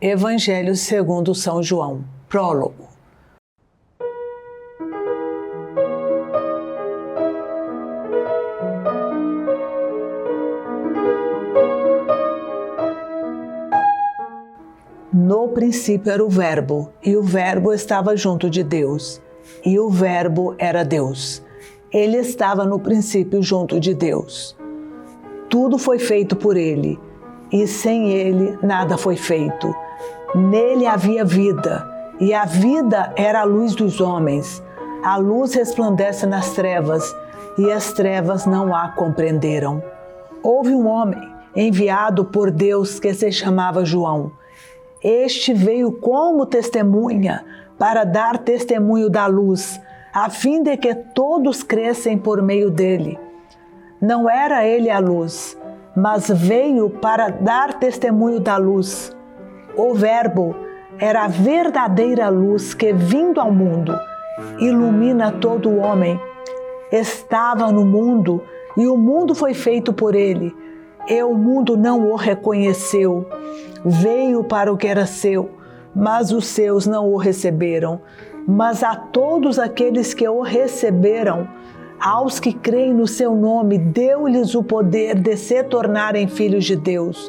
Evangelho segundo São João. Prólogo. No princípio era o Verbo, e o Verbo estava junto de Deus, e o Verbo era Deus. Ele estava no princípio junto de Deus. Tudo foi feito por ele, e sem ele nada foi feito. Nele havia vida, e a vida era a luz dos homens. A luz resplandece nas trevas, e as trevas não a compreenderam. Houve um homem enviado por Deus que se chamava João. Este veio como testemunha para dar testemunho da luz, a fim de que todos crescem por meio dele. Não era ele a luz, mas veio para dar testemunho da luz. O Verbo era a verdadeira luz que, vindo ao mundo, ilumina todo o homem. Estava no mundo e o mundo foi feito por ele, e o mundo não o reconheceu. Veio para o que era seu, mas os seus não o receberam. Mas a todos aqueles que o receberam, aos que creem no seu nome, deu-lhes o poder de se tornarem filhos de Deus,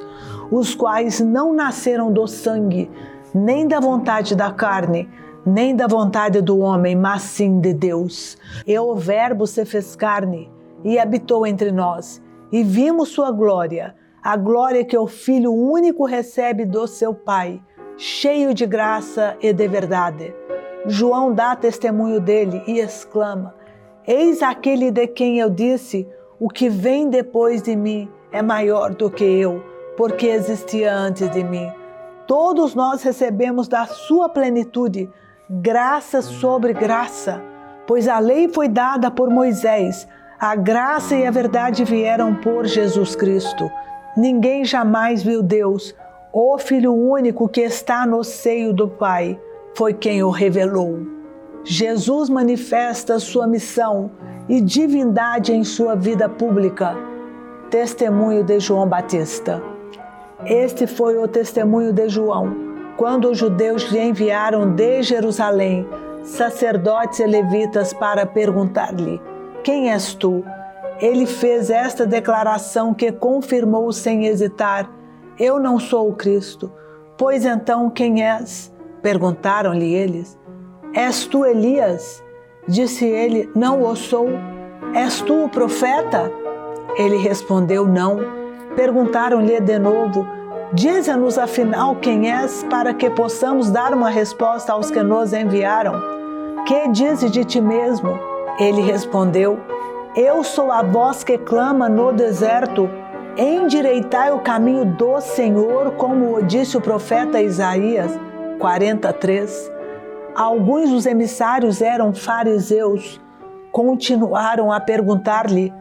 os quais não nasceram do sangue, nem da vontade da carne, nem da vontade do homem, mas sim de Deus. E o Verbo se fez carne e habitou entre nós, e vimos sua glória, a glória que o Filho único recebe do seu Pai, cheio de graça e de verdade. João dá testemunho dele e exclama: Eis aquele de quem eu disse, o que vem depois de mim é maior do que eu, porque existia antes de mim. Todos nós recebemos da sua plenitude graça sobre graça, pois a lei foi dada por Moisés, a graça e a verdade vieram por Jesus Cristo. Ninguém jamais viu Deus. O Filho único que está no seio do Pai foi quem o revelou. Jesus manifesta sua missão e divindade em sua vida pública. Testemunho de João Batista. Este foi o testemunho de João, quando os judeus lhe enviaram de Jerusalém sacerdotes e levitas para perguntar-lhe: Quem és tu? Ele fez esta declaração que confirmou sem hesitar: Eu não sou o Cristo. Pois então quem és? Perguntaram-lhe eles. És tu Elias? Disse ele: Não o sou. És tu o profeta? Ele respondeu: Não. Perguntaram-lhe de novo: Dize-nos afinal quem és, para que possamos dar uma resposta aos que nos enviaram. Que dizes de ti mesmo? Ele respondeu: Eu sou a voz que clama no deserto, endireitai o caminho do Senhor, como o disse o profeta Isaías. 43. Alguns dos emissários eram fariseus. Continuaram a perguntar-lhe: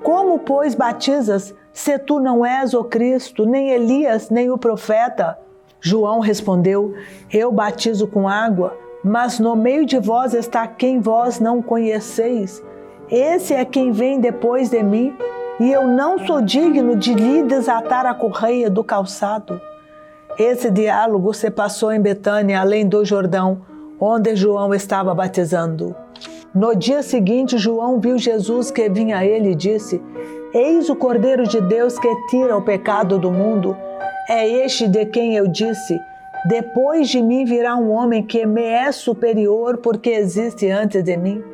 Como, pois, batizas, se tu não és o Cristo, nem Elias, nem o profeta? João respondeu: Eu batizo com água, mas no meio de vós está quem vós não conheceis. Esse é quem vem depois de mim, e eu não sou digno de lhe desatar a correia do calçado. Esse diálogo se passou em Betânia, além do Jordão, onde João estava batizando. No dia seguinte, João viu Jesus que vinha a ele e disse: Eis o Cordeiro de Deus que tira o pecado do mundo. É este de quem eu disse: Depois de mim virá um homem que me é superior, porque existe antes de mim.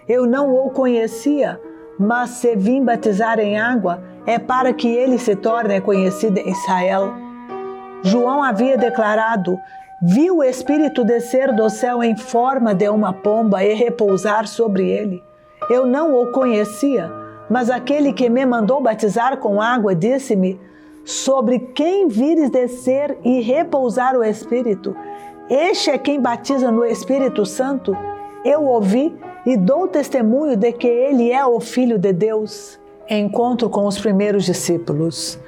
Eu não o conhecia, mas se vim batizar em água, é para que ele se torne conhecido em Israel. João havia declarado: Viu o Espírito descer do céu em forma de uma pomba e repousar sobre ele. Eu não o conhecia, mas aquele que me mandou batizar com água disse-me: Sobre quem vires descer e repousar o Espírito, este é quem batiza no Espírito Santo. Eu ouvi e dou testemunho de que ele é o Filho de Deus. Encontro com os primeiros discípulos.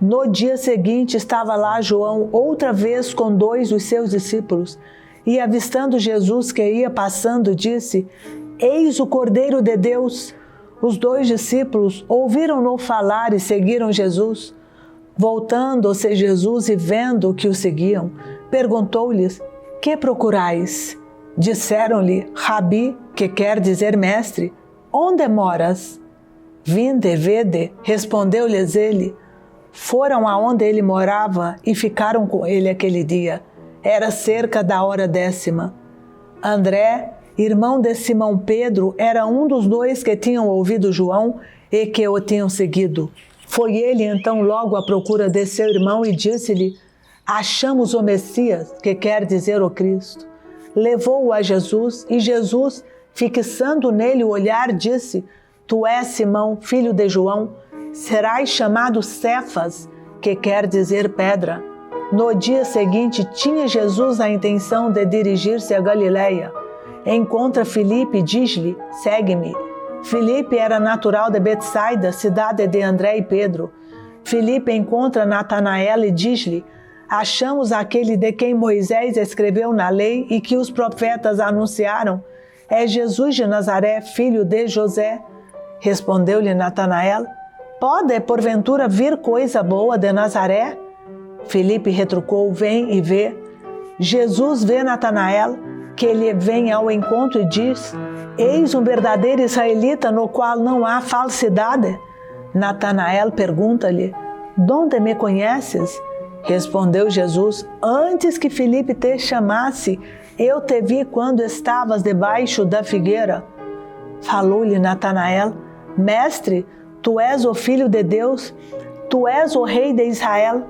No dia seguinte estava lá João outra vez com 2 dos seus discípulos, e avistando Jesus que ia passando, disse: Eis o Cordeiro de Deus. Os 2 discípulos ouviram-no falar e seguiram Jesus. Voltando-se Jesus e vendo que o seguiam, perguntou-lhes: que procurais? Disseram-lhe: Rabi, que quer dizer mestre, onde moras? Vinde, vede, respondeu-lhes ele. Foram aonde ele morava e ficaram com ele aquele dia. Era cerca da hora 10ª. André, irmão de Simão Pedro, era um dos dois que tinham ouvido João e que o tinham seguido. Foi ele então logo à procura de seu irmão e disse-lhe: achamos o Messias, que quer dizer o Cristo. Levou-o a Jesus e Jesus, fixando nele o olhar, disse: tu és Simão, filho de João, serás chamado Cefas, que quer dizer pedra. No dia seguinte, tinha Jesus a intenção de dirigir-se a Galiléia. Encontra Filipe e diz-lhe: segue-me. Filipe era natural de Betsaida, cidade de André e Pedro. Filipe encontra Natanael e diz-lhe: achamos aquele de quem Moisés escreveu na lei e que os profetas anunciaram. É Jesus de Nazaré, filho de José. Respondeu-lhe Natanael: pode, porventura, vir coisa boa de Nazaré? Filipe retrucou: vem e vê. Jesus vê Natanael, que lhe vem ao encontro e diz: eis um verdadeiro israelita no qual não há falsidade. Natanael pergunta-lhe: donde me conheces? Respondeu Jesus: antes que Filipe te chamasse, eu te vi quando estavas debaixo da figueira. Falou-lhe Natanael: mestre, tu és o Filho de Deus, tu és o Rei de Israel.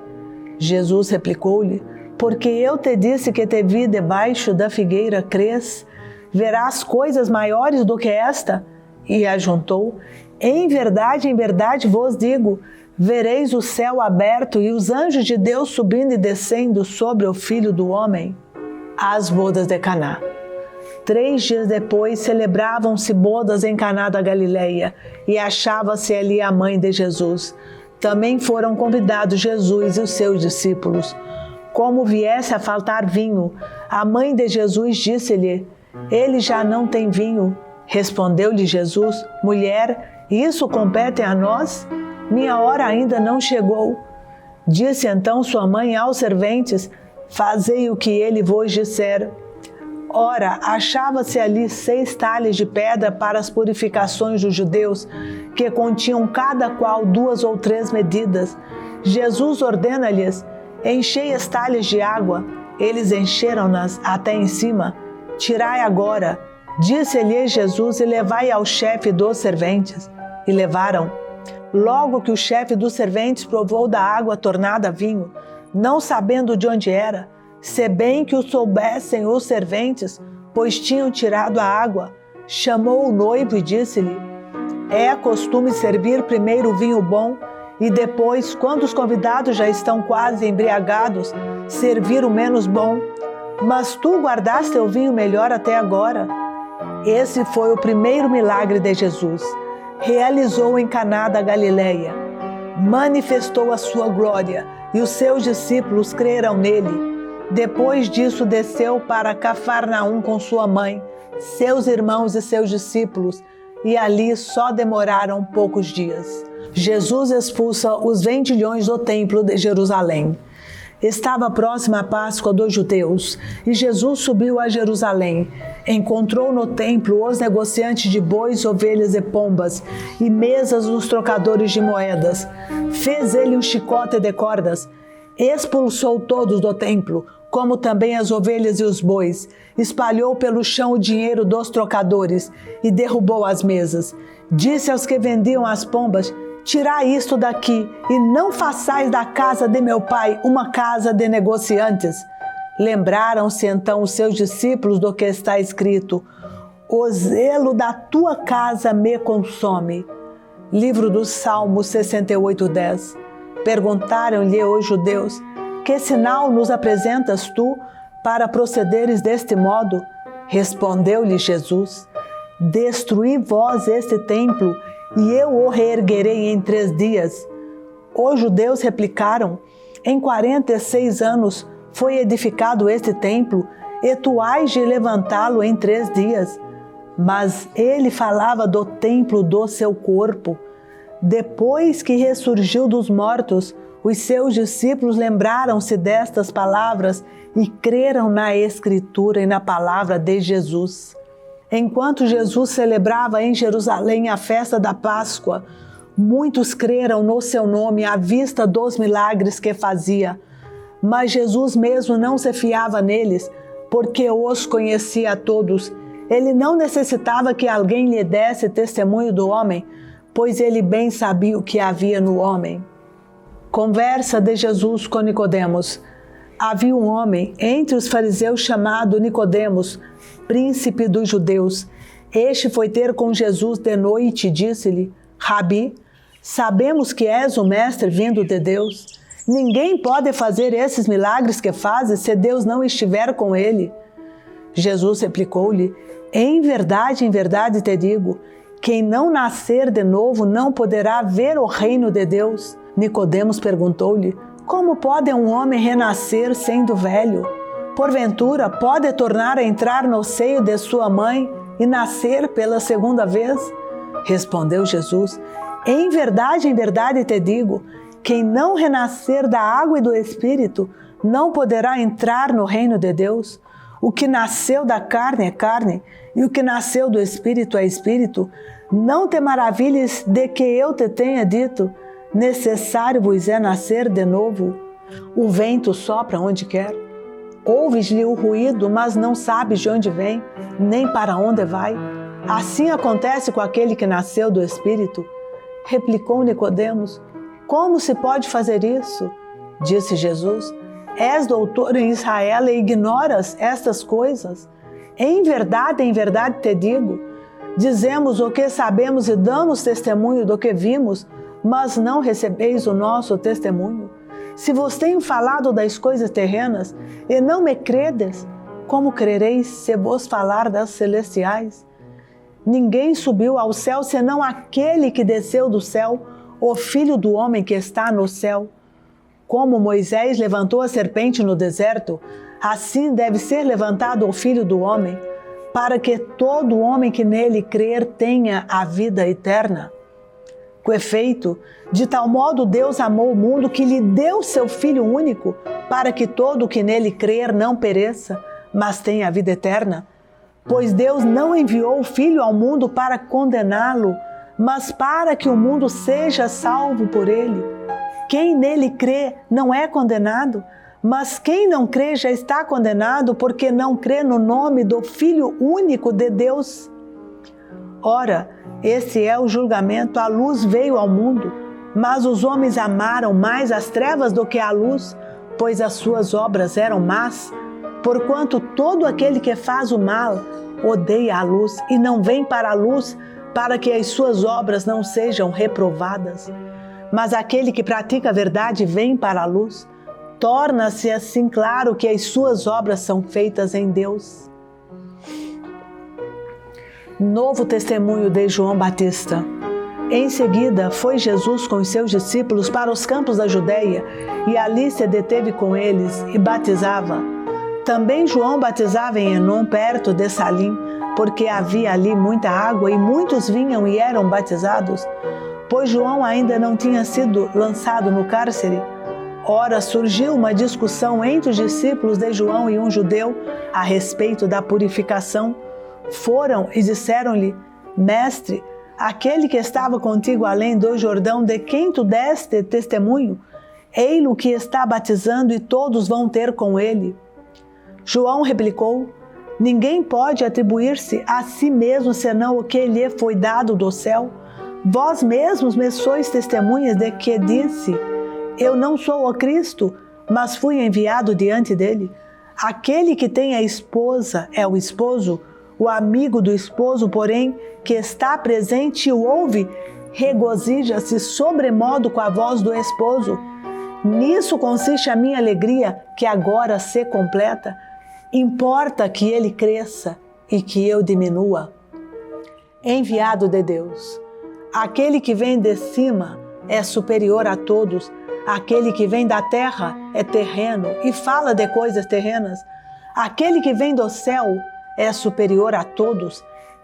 Jesus replicou-lhe: porque eu te disse que te vi debaixo da figueira, crês? Verás coisas maiores do que esta? E ajuntou: em verdade vos digo, vereis o céu aberto e os anjos de Deus subindo e descendo sobre o Filho do Homem. As bodas de Caná. 3 dias depois, celebravam-se bodas em Caná da Galileia, e achava-se ali a mãe de Jesus. Também foram convidados Jesus e os seus discípulos. Como viesse a faltar vinho, a mãe de Jesus disse-lhe: ele já não tem vinho. Respondeu-lhe Jesus: mulher, isso compete a nós? Minha hora ainda não chegou. Disse então sua mãe aos serventes: fazei o que ele vos disser. Ora, achava-se ali 6 talhas de pedra para as purificações dos judeus, que continham cada qual 2 ou 3 medidas. Jesus ordena-lhes: enchei as talhas de água. Eles encheram-nas até em cima. Tirai agora, disse-lhe Jesus, e levai ao chefe dos serventes. E levaram. Logo que o chefe dos serventes provou da água tornada vinho, não sabendo de onde era, se bem que o soubessem os serventes, pois tinham tirado a água, chamou o noivo e disse-lhe: é costume servir primeiro o vinho bom e depois, quando os convidados já estão quase embriagados, servir o menos bom. Mas tu guardaste o vinho melhor até agora. Esse foi o primeiro milagre de Jesus. Realizou em Caná da Galileia. Manifestou a sua glória e os seus discípulos creram nele. Depois disso, desceu para Cafarnaum com sua mãe, seus irmãos e seus discípulos, e ali só demoraram poucos dias. Jesus expulsa os vendilhões do templo de Jerusalém. Estava próxima a Páscoa dos judeus, e Jesus subiu a Jerusalém. Encontrou no templo os negociantes de bois, ovelhas e pombas, e mesas dos trocadores de moedas. Fez ele um chicote de cordas, expulsou todos do templo, como também as ovelhas e os bois, espalhou pelo chão o dinheiro dos trocadores e derrubou as mesas. Disse aos que vendiam as pombas: tirai isto daqui e não façais da casa de meu pai uma casa de negociantes. Lembraram-se então os seus discípulos do que está escrito: o zelo da tua casa me consome. Livro dos Salmos 68:10. Perguntaram-lhe os judeus: que sinal nos apresentas tu para procederes deste modo? Respondeu-lhe Jesus: destruí vós este templo, e eu o reerguerei em 3 dias. Os judeus replicaram: em 46 anos foi edificado este templo, e tu hás de levantá-lo em 3 dias. Mas ele falava do templo do seu corpo. Depois que ressurgiu dos mortos, Os seus discípulos lembraram-se destas palavras e creram na Escritura e na palavra de Jesus. Enquanto Jesus celebrava em Jerusalém a festa da Páscoa, muitos creram no seu nome à vista dos milagres que fazia. Mas Jesus mesmo não se fiava neles, porque os conhecia a todos. Ele não necessitava que alguém lhe desse testemunho do homem, pois ele bem sabia o que havia no homem. Conversa de Jesus com Nicodemos. Havia um homem entre os fariseus chamado Nicodemos, príncipe dos judeus. Este foi ter com Jesus de noite e disse-lhe: Rabi, sabemos que és o mestre vindo de Deus. Ninguém pode fazer esses milagres que fazes se Deus não estiver com ele. Jesus replicou-lhe: em verdade te digo, quem não nascer de novo não poderá ver o reino de Deus. Nicodemos perguntou-lhe: como pode um homem renascer sendo velho? Porventura pode tornar a entrar no seio de sua mãe e nascer pela segunda vez? Respondeu Jesus: em verdade te digo, quem não renascer da água e do Espírito não poderá entrar no reino de Deus. O que nasceu da carne é carne, e o que nasceu do Espírito é Espírito. Não te maravilhes de que eu te tenha dito: necessário vos é nascer de novo. O vento sopra onde quer. Ouves-lhe o ruído, mas não sabes de onde vem, nem para onde vai. Assim acontece com aquele que nasceu do Espírito. Replicou Nicodemos: como se pode fazer isso? Disse Jesus: és doutor em Israel e ignoras estas coisas? Em verdade te digo, dizemos o que sabemos e damos testemunho do que vimos, mas não recebeis o nosso testemunho. Se vos tenho falado das coisas terrenas e não me credes, como crereis se vos falar das celestiais? Ninguém subiu ao céu senão aquele que desceu do céu, o Filho do homem que está no céu. Como Moisés levantou a serpente no deserto, assim deve ser levantado o Filho do homem, para que todo homem que nele crer tenha a vida eterna. Com efeito, de tal modo Deus amou o mundo que lhe deu seu Filho único, para que todo o que nele crer não pereça, mas tenha a vida eterna. Pois Deus não enviou o Filho ao mundo para condená-lo, mas para que o mundo seja salvo por ele. Quem nele crê não é condenado, mas quem não crê já está condenado, porque não crê no nome do Filho único de Deus. Ora, esse é o julgamento: a luz veio ao mundo, mas os homens amaram mais as trevas do que a luz, pois as suas obras eram más. Porquanto todo aquele que faz o mal odeia a luz e não vem para a luz, para que as suas obras não sejam reprovadas. Mas aquele que pratica a verdade vem para a luz, torna-se assim claro que as suas obras são feitas em Deus. Novo testemunho de João Batista. Em seguida, foi Jesus com os seus discípulos para os campos da Judeia, e ali se deteve com eles e batizava. Também João batizava em Enom, perto de Salim, porque havia ali muita água e muitos vinham e eram batizados, pois João ainda não tinha sido lançado no cárcere. Ora, surgiu uma discussão entre os discípulos de João e um judeu a respeito da purificação. Foram e disseram-lhe: Mestre, aquele que estava contigo além do Jordão, de quem tu deste testemunho, ei-lo que está batizando e todos vão ter com ele. João replicou: ninguém pode atribuir-se a si mesmo senão o que lhe foi dado do céu. Vós mesmos me sois testemunhas de que disse: eu não sou o Cristo, mas fui enviado diante dele. Aquele que tem a esposa é o esposo. O amigo do esposo, porém, que está presente e o ouve, regozija-se sobremodo com a voz do esposo. Nisso consiste a minha alegria, que agora se completa. Importa que ele cresça e que eu diminua. Enviado de Deus. Aquele que vem de cima é superior a todos. Aquele que vem da terra é terreno e fala de coisas terrenas. Aquele que vem do céu é superior a todos.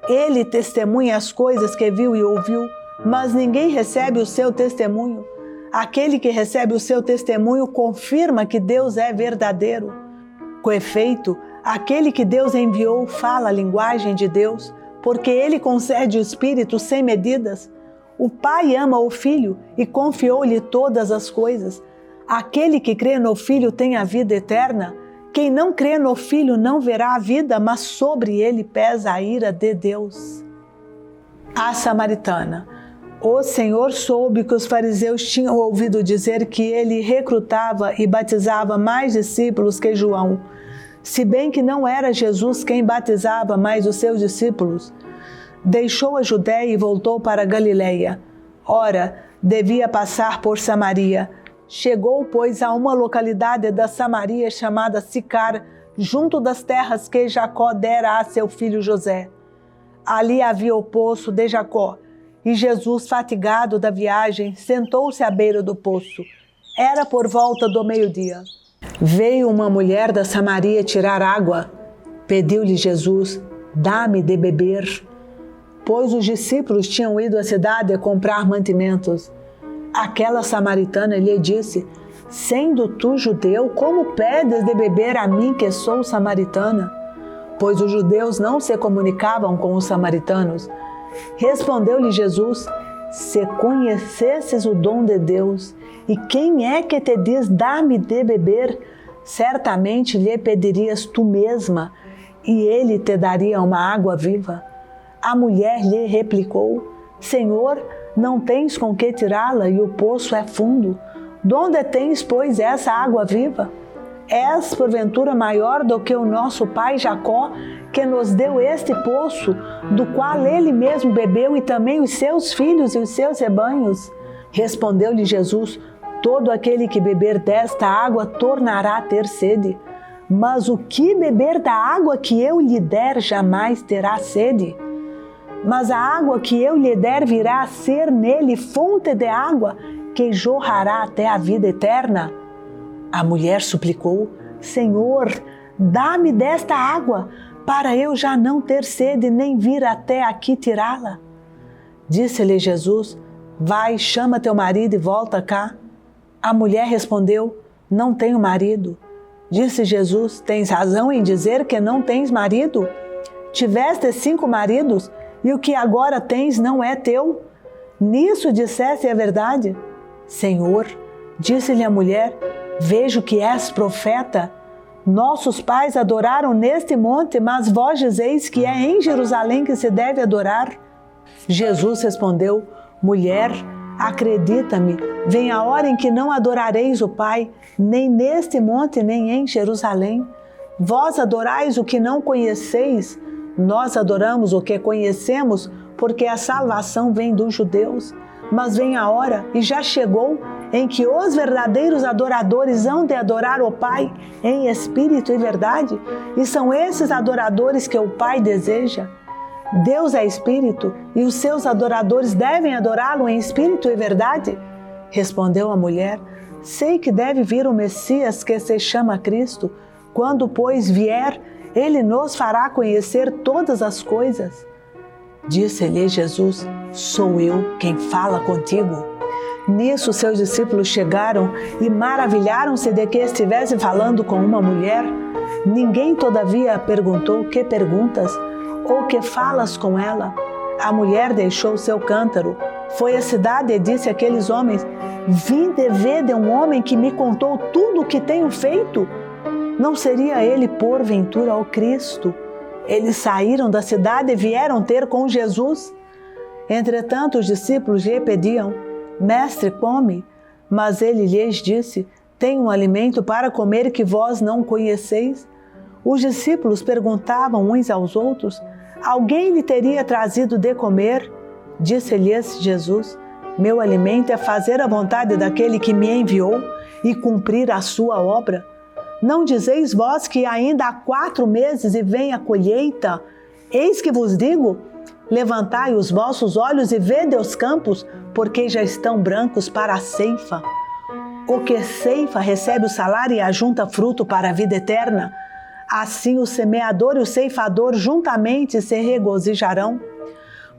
Ele testemunha as coisas que viu e ouviu, mas ninguém recebe o seu testemunho. Aquele que recebe o seu testemunho confirma que Deus é verdadeiro. Com efeito, aquele que Deus enviou fala a linguagem de Deus, porque ele concede o Espírito sem medidas. O Pai ama o Filho e confiou-lhe todas as coisas. Aquele que crê no Filho tem a vida eterna. Quem não crê no Filho não verá a vida, mas sobre ele pesa a ira de Deus. A samaritana. O Senhor soube que os fariseus tinham ouvido dizer que ele recrutava e batizava mais discípulos que João, se bem que não era Jesus quem batizava, mas os seus discípulos. Deixou a Judéia e voltou para a Galileia. Ora, devia passar por Samaria. Chegou, pois, a uma localidade da Samaria chamada Sicar, junto das terras que Jacó dera a seu filho José. Ali havia o poço de Jacó, e Jesus, fatigado da viagem, sentou-se à beira do poço. Era por volta do meio-dia. Veio uma mulher da Samaria tirar água. Pediu-lhe Jesus: dá-me de beber. Pois os discípulos tinham ido à cidade a comprar mantimentos. Aquela samaritana lhe disse: sendo tu judeu, como pedes de beber a mim que sou samaritana? Pois os judeus não se comunicavam com os samaritanos. Respondeu-lhe Jesus: se conhecesses o dom de Deus, e quem é que te diz dá-me de beber, certamente lhe pedirias tu mesma, e ele te daria uma água viva. A mulher lhe replicou: Senhor, não tens com que tirá-la, e o poço é fundo. Donde tens, pois, essa água viva? És, porventura, maior do que o nosso pai Jacó, que nos deu este poço, do qual ele mesmo bebeu, e também os seus filhos e os seus rebanhos? Respondeu-lhe Jesus: todo aquele que beber desta água tornará a ter sede. Mas o que beber da água que eu lhe der jamais terá sede. Mas a água que eu lhe der virá a ser nele fonte de água que jorrará até a vida eterna. A mulher suplicou: Senhor, dá-me desta água, para eu já não ter sede nem vir até aqui tirá-la. Disse-lhe Jesus: vai, chama teu marido e volta cá. A mulher respondeu: não tenho marido. Disse Jesus: tens razão em dizer que não tens marido? Tiveste 5 maridos, e o que agora tens não é teu? Nisso disseste a verdade? Senhor, disse-lhe a mulher, vejo que és profeta. Nossos pais adoraram neste monte, mas vós dizeis que é em Jerusalém que se deve adorar. Jesus respondeu: mulher, acredita-me, vem a hora em que não adorareis o Pai, nem neste monte, nem em Jerusalém. Vós adorais o que não conheceis, nós adoramos o que conhecemos, porque a salvação vem dos judeus. Mas vem a hora, e já chegou, em que os verdadeiros adoradores hão de adorar o Pai em espírito e verdade, e são esses adoradores que o Pai deseja. Deus é espírito, e os seus adoradores devem adorá-lo em espírito e verdade? Respondeu a mulher: sei que deve vir o Messias, que se chama Cristo. Quando, pois, vier, ele nos fará conhecer todas as coisas. Disse-lhe Jesus: sou eu quem fala contigo. Nisso seus discípulos chegaram e maravilharam-se de que estivesse falando com uma mulher. Ninguém, todavia, perguntou: que perguntas? Ou que falas com ela? A mulher deixou seu cântaro, foi à cidade e disse àqueles homens: vinde ver um homem que me contou tudo o que tenho feito. Não seria ele, porventura, o Cristo? Eles saíram da cidade e vieram ter com Jesus. Entretanto, os discípulos lhe pediam: mestre, come. Mas ele lhes disse: tenho um alimento para comer que vós não conheceis. Os discípulos perguntavam uns aos outros: alguém lhe teria trazido de comer? Disse-lhes Jesus: meu alimento é fazer a vontade daquele que me enviou e cumprir a sua obra. Não dizeis vós que ainda há 4 meses e vem a colheita? Eis que vos digo: levantai os vossos olhos e vede os campos, porque já estão brancos para a ceifa. O que ceifa recebe o salário e ajunta fruto para a vida eterna. Assim o semeador e o ceifador juntamente se regozijarão.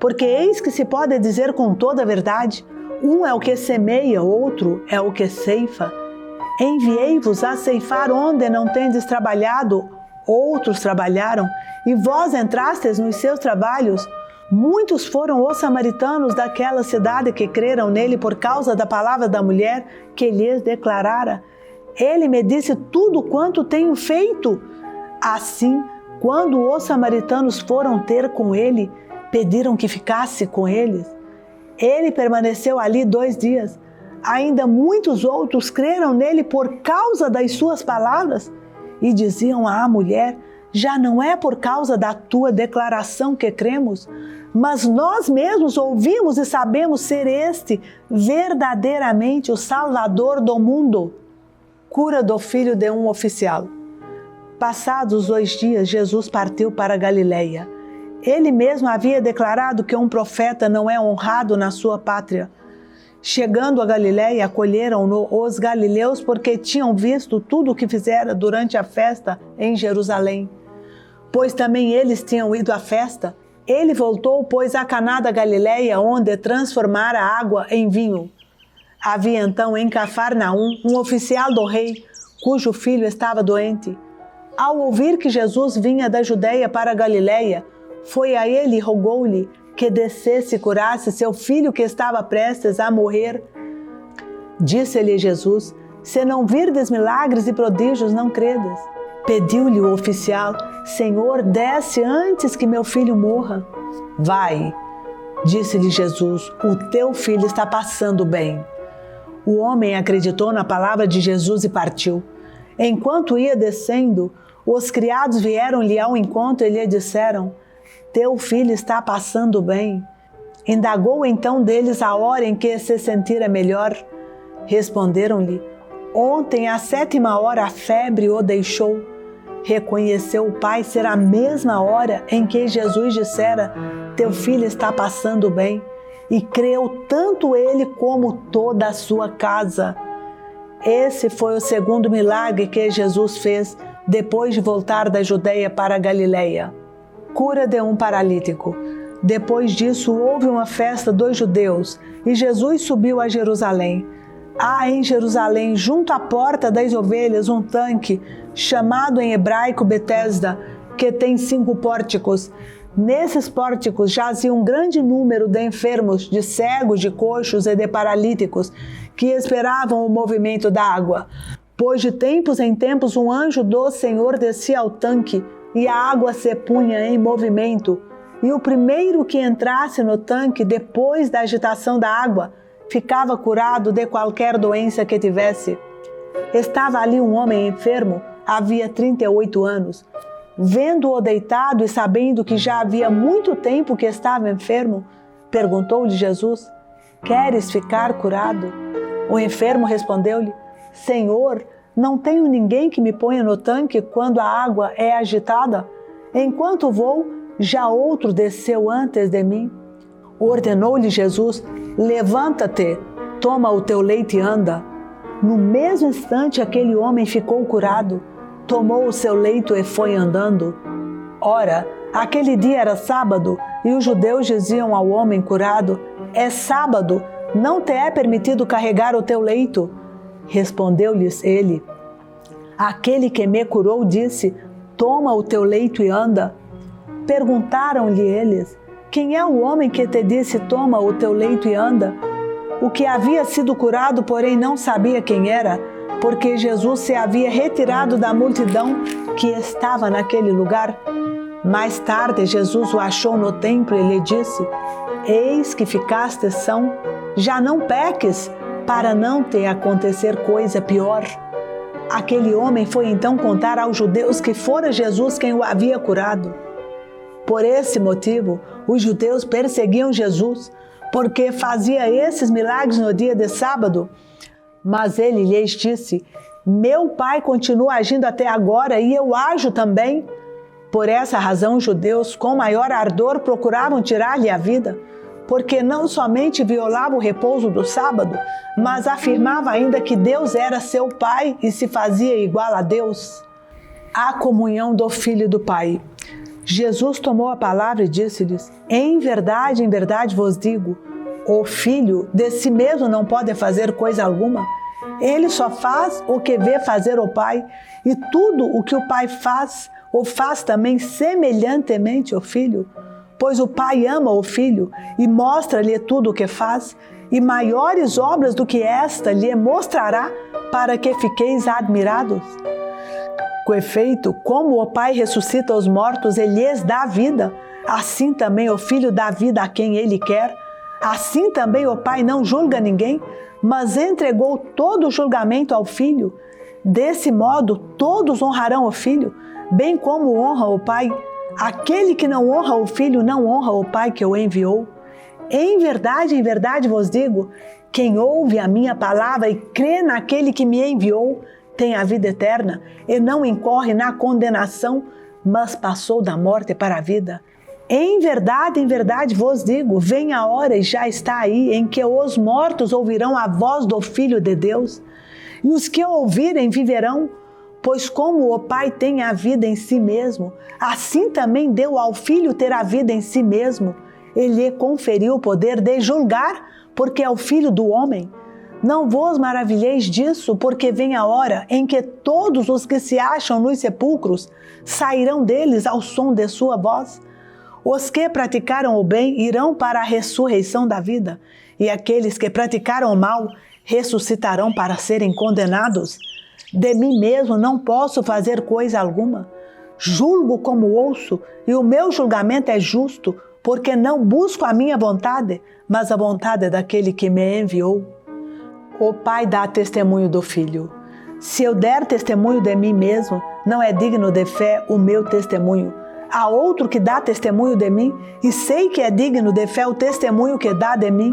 Porque eis que se pode dizer com toda a verdade: Um é o que semeia, outro é o que ceifa. Enviei-vos a ceifar onde não tendes trabalhado, outros trabalharam, e vós entrastes nos seus trabalhos. Muitos foram os samaritanos daquela cidade que creram nele por causa da palavra da mulher que lhes declarara. Ele me disse tudo quanto tenho feito. Assim, quando os samaritanos foram ter com ele, pediram que ficasse com eles. Ele permaneceu ali 2 dias. Ainda muitos outros creram nele por causa das suas palavras e diziam à mulher: já não é por causa da tua declaração que cremos, mas nós mesmos ouvimos e sabemos ser este verdadeiramente o Salvador do mundo. Cura do filho de um oficial. Passados 2 dias, Jesus partiu para Galiléia. Ele mesmo havia declarado que um profeta não é honrado na sua pátria. Chegando a Galiléia, acolheram-no os galileus porque tinham visto tudo o que fizera durante a festa em Jerusalém. Pois também eles tinham ido à festa. Ele voltou, pois, a Caná da Galiléia, onde transformara a água em vinho. Havia então em Cafarnaum um oficial do rei, cujo filho estava doente. Ao ouvir que Jesus vinha da Judéia para a Galiléia, foi a ele e rogou-lhe que descesse e curasse seu filho que estava prestes a morrer. Disse-lhe Jesus: se não virdes milagres e prodígios, não credes. Pediu-lhe o oficial: Senhor, desce antes que meu filho morra. Vai, disse-lhe Jesus, o teu filho está passando bem. O homem acreditou na palavra de Jesus e partiu. Enquanto ia descendo, os criados vieram-lhe ao encontro e lhe disseram: teu filho está passando bem. Indagou então deles a hora em que se sentira melhor. Responderam-lhe: ontem, à 7ª hora, a febre o deixou. Reconheceu o pai ser a mesma hora em que Jesus dissera: teu filho está passando bem. E creu tanto ele como toda a sua casa. Esse foi o 2º milagre que Jesus fez depois de voltar da Judéia para a Galiléia. Cura de um paralítico. Depois disso, houve uma festa dos judeus e Jesus subiu a Jerusalém. Há em Jerusalém, junto à porta das ovelhas, um tanque, chamado em hebraico Betesda, que tem 5 pórticos. Nesses pórticos jazia um grande número de enfermos, de cegos, de coxos e de paralíticos, que esperavam o movimento da água. Pois de tempos em tempos um anjo do Senhor descia ao tanque, e a água se punha em movimento, e o primeiro que entrasse no tanque depois da agitação da água ficava curado de qualquer doença que tivesse. Estava ali um homem enfermo, havia 38 anos. Vendo-o deitado e sabendo que já havia muito tempo que estava enfermo, perguntou-lhe Jesus: queres ficar curado? O enfermo respondeu-lhe: Senhor, não tenho ninguém que me ponha no tanque quando a água é agitada. Enquanto vou, já outro desceu antes de mim. Ordenou-lhe Jesus: levanta-te, toma o teu leito e anda. No mesmo instante aquele homem ficou curado, tomou o seu leito e foi andando. Ora, aquele dia era sábado, e os judeus diziam ao homem curado: é sábado, não te é permitido carregar o teu leito. Respondeu-lhes ele: aquele que me curou disse: toma o teu leito e anda. Perguntaram-lhe eles: quem é o homem que te disse: toma o teu leito e anda? O que havia sido curado, porém, não sabia quem era, porque Jesus se havia retirado da multidão que estava naquele lugar. Mais tarde, Jesus o achou no templo e lhe disse: eis que ficaste são, já não peques, para não te acontecer coisa pior. Aquele homem foi então contar aos judeus que fora Jesus quem o havia curado. Por esse motivo, os judeus perseguiam Jesus, porque fazia esses milagres no dia de sábado. Mas ele lhes disse: meu Pai continua agindo até agora e eu ajo também. Por essa razão, os judeus, com maior ardor, procuravam tirar-lhe a vida, porque não somente violava o repouso do sábado, mas afirmava ainda que Deus era seu Pai e se fazia igual a Deus. A comunhão do Filho e do Pai. Jesus tomou a palavra e disse-lhes: em verdade vos digo, O filho de si mesmo não pode fazer coisa alguma. Ele só faz o que vê fazer o pai, e tudo o que o pai faz, o faz também semelhantemente o filho. Pois o pai ama o filho e mostra-lhe tudo o que faz, e maiores obras do que esta lhe mostrará, para que fiqueis admirados. Com efeito, como o pai ressuscita os mortos e lhes dá vida, assim também o filho dá vida a quem ele quer. Assim também o pai não julga ninguém, mas entregou todo o julgamento ao filho. Desse modo, todos honrarão o filho, bem como honra o pai. Aquele que não honra o filho, não honra o pai que o enviou. Em verdade vos digo, quem ouve a minha palavra e crê naquele que me enviou, tem a vida eterna e não incorre na condenação, mas passou da morte para a vida. Em verdade vos digo, vem a hora e já está aí, em que os mortos ouvirão a voz do Filho de Deus, e os que ouvirem viverão, pois como o Pai tem a vida em si mesmo, assim também deu ao Filho ter a vida em si mesmo. Ele lhe conferiu o poder de julgar, porque é o Filho do homem. Não vos maravilheis disso, porque vem a hora em que todos os que se acham nos sepulcros sairão deles ao som de sua voz. Os que praticaram o bem irão para a ressurreição da vida, e aqueles que praticaram o mal ressuscitarão para serem condenados. De mim mesmo não posso fazer coisa alguma. Julgo como ouço, e o meu julgamento é justo, porque não busco a minha vontade, mas a vontade daquele que me enviou. O Pai dá testemunho do Filho. Se eu der testemunho de mim mesmo, não é digno de fé o meu testemunho. Há outro que dá testemunho de mim, e sei que é digno de fé o testemunho que dá de mim.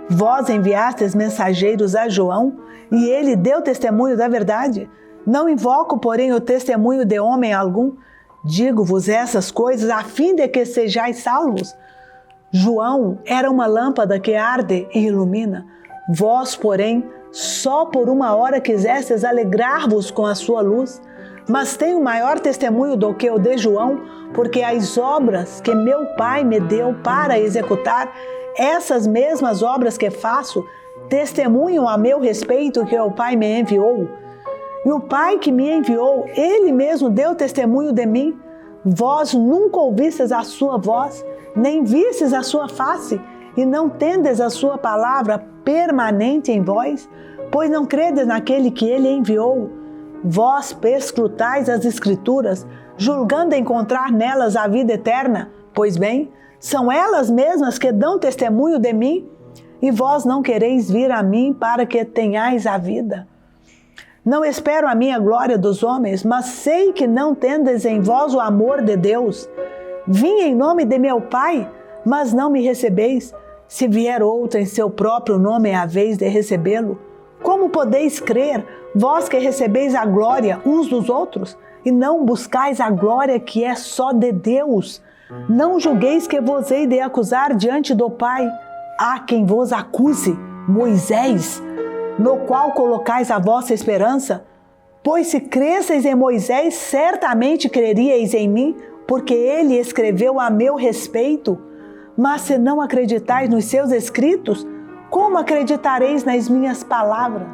Vós enviastes mensageiros a João, e ele deu testemunho da verdade. Não invoco, porém, o testemunho de homem algum. Digo-vos essas coisas a fim de que sejais salvos. João era uma lâmpada que arde e ilumina. Vós, porém, só por uma hora quisestes alegrar-vos com a sua luz. Mas tenho maior testemunho do que o de João, porque as obras que meu Pai me deu para executar, essas mesmas obras que faço, testemunham a meu respeito que o Pai me enviou. E o Pai que me enviou, Ele mesmo deu testemunho de mim. Vós nunca ouvistes a sua voz, nem vistes a sua face, e não tendes a sua palavra permanente em vós, pois não credes naquele que Ele enviou. Vós perscrutais as Escrituras, julgando encontrar nelas a vida eterna. Pois bem, são elas mesmas que dão testemunho de mim, e vós não quereis vir a mim para que tenhais a vida. Não espero a minha glória dos homens, mas sei que não tendes em vós o amor de Deus. Vim em nome de meu Pai, mas não me recebeis. Se vier outro em seu próprio nome, é a vez de recebê-lo. Como podeis crer, vós que recebeis a glória uns dos outros, e não buscais a glória que é só de Deus? Não julgueis que vos hei de acusar diante do Pai. Há quem vos acuse, Moisés, no qual colocais a vossa esperança? Pois se cresceis em Moisés, certamente creríeis em mim, porque ele escreveu a meu respeito. Mas se não acreditais nos seus escritos, como acreditareis nas minhas palavras?